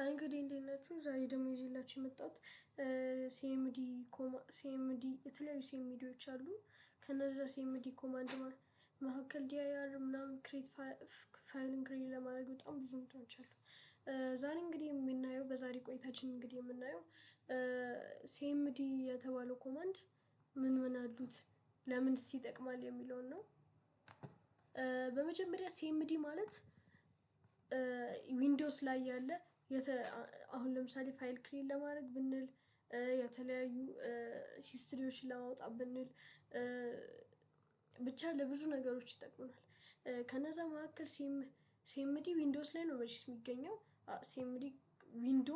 እንግዲህ እንዴት ናችሁ? ዛሬ ደግሞ ይዤላችሁ የመጣሁት ሲኤምዲ የተለያዩ ሲኤምዲዎች አሉ። ከነዛ ሲኤምዲ ኮማንድ መካከል ዲአይአር ምናምን ፋይልን ክሬት ለማድረግ በጣም ብዙ እንትኖች አሉ። ዛሬ እንግዲህ የምናየው በዛሬ ቆይታችን እንግዲህ የምናየው ሲኤምዲ የተባለው ኮማንድ ምን ምን አሉት፣ ለምንስ ይጠቅማል የሚለውን ነው። በመጀመሪያ ሲኤምዲ ማለት ዊንዶውስ ላይ ያለ አሁን ለምሳሌ ፋይል ክሬት ለማድረግ ብንል፣ የተለያዩ ሂስትሪዎችን ለማውጣት ብንል፣ ብቻ ለብዙ ነገሮች ይጠቅሙናል። ከነዛ መካከል ሲኤምዲ ዊንዶውስ ላይ ነው መቼስ የሚገኘው። ሲኤምዲ ዊንዶ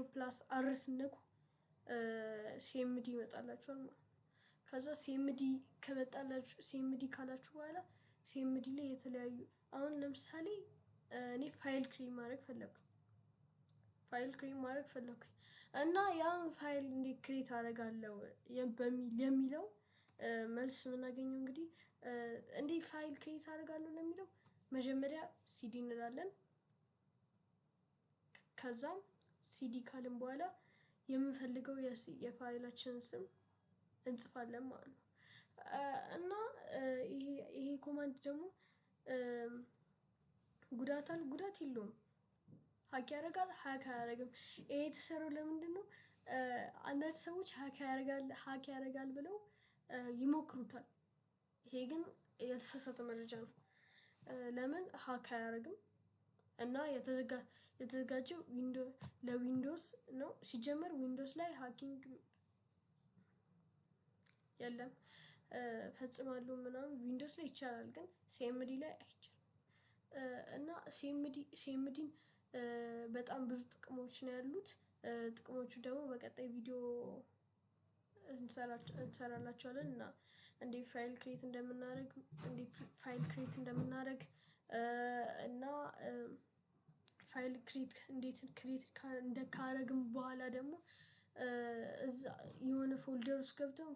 ፕላስ አር ስነኩ ሲኤምዲ ይመጣላችኋል ማለት ነው። ከዛ ሲኤምዲ ካላችሁ በኋላ ሲኤምዲ ላይ የተለያዩ አሁን ለምሳሌ እኔ ፋይል ክሬት ማድረግ ፈለኩኝ እና ያን ፋይል እንዴት ክሬት አደርጋለሁ የሚለው መልስ የምናገኘው እንግዲህ እንዴት ፋይል ክሬት አደርጋለሁ ለሚለው መጀመሪያ ሲዲ እንላለን። ከዛም ሲዲ ካልን በኋላ የምንፈልገው የፋይላችንን ስም እንጽፋለን ማለት ነው። እና ይሄ ኮማንድ ደግሞ ጉዳት የለውም። ሀክ ያደርጋል ሀክ አያደርግም። ይሄ የተሰራው ለምንድነው? አንዳንድ ሰዎች ሀክ ያደርጋል ብለው ይሞክሩታል። ይሄ ግን የተሳሳተ መረጃ ነው። ለምን ሀክ አያደርግም? እና የተዘጋጀው ለዊንዶውስ ነው። ሲጀመር ዊንዶውስ ላይ ሃኪንግ የለም። ፈጽማለሁ ምናምን ዊንዶውስ ላይ ይቻላል፣ ግን ሲኤምዲ ላይ አይቻልም። እና ሲኤምዲን በጣም ብዙ ጥቅሞች ነው ያሉት። ጥቅሞቹ ደግሞ በቀጣይ ቪዲዮ እንሰራላችኋለን። እና እንዴት ፋይል ክሬት እንደምናደርግ እና ፋይል ክሬት እንዴት ካደረግን በኋላ ደግሞ የሆነ ፎልደር ውስጥ ገብተን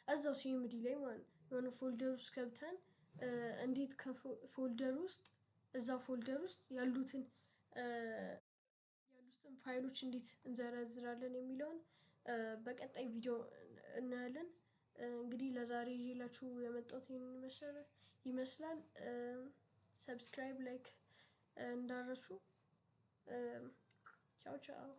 እዛው ሲኤምዲ ላይ ማለት ነው የሆነ ፎልደር ውስጥ ገብተን እንዴት እዛ ፎልደር ውስጥ ያሉትን ፋይሎች እንዴት እንዘረዝራለን የሚለውን በቀጣይ ቪዲዮ እናያለን። እንግዲህ ለዛሬ ይዤላችሁ የመጣሁት ይሄንን ይመስላል። ሰብስክራይብ ላይክ እንዳትረሱ። ቻው ቻው።